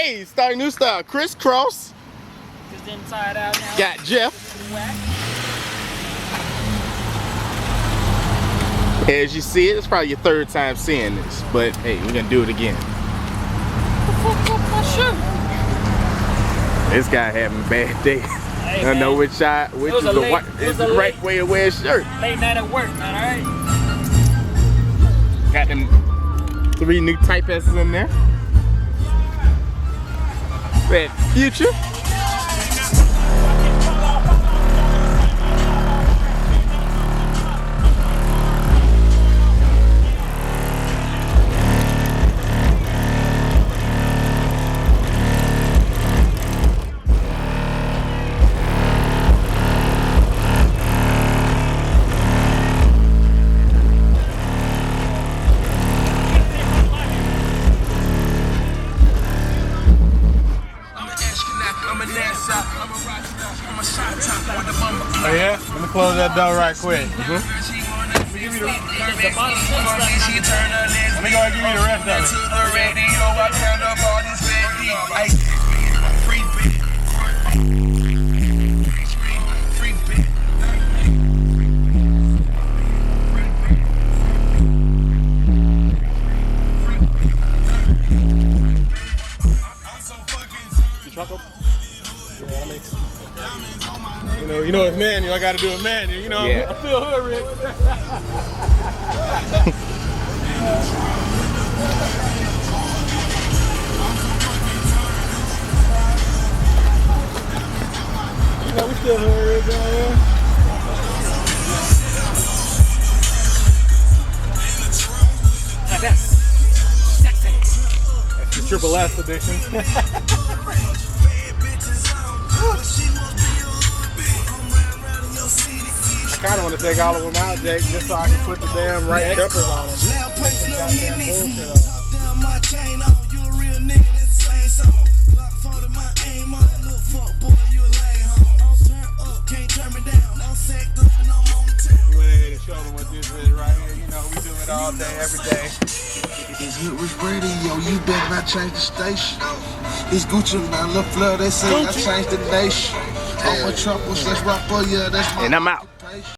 Hey, starting new style, crisscross. Just inside out now. Got Jeff. As you see it, it's probably your third time seeing this, but hey, we're gonna do it again. What the fuck up my shirt? This guy having a bad day. Hey, I don't know which is the right way to wear a shirt. Late night at work, man, alright? Got them 3 new Type S's in there. That Future. Oh yeah? Let me close that door right quick. Let me go and give you the rest of it. You know it's manual. I gotta do it manual. You know, yeah. I feel hood rich. You know, we still hood rich down here. That's sexy. That's the Triple S edition. I kind of want to take all of them out, Jake, just so I can put the damn right peppers on them. You went ahead and showed them what this is right here. You know, we do it all day, every day. It's Hood Rich Radio, you better not change the station. It's Gucci, man, Lil Flood, they say I changed the nation. All my troubles, let's rock for you, that's my And I'm out. occupation.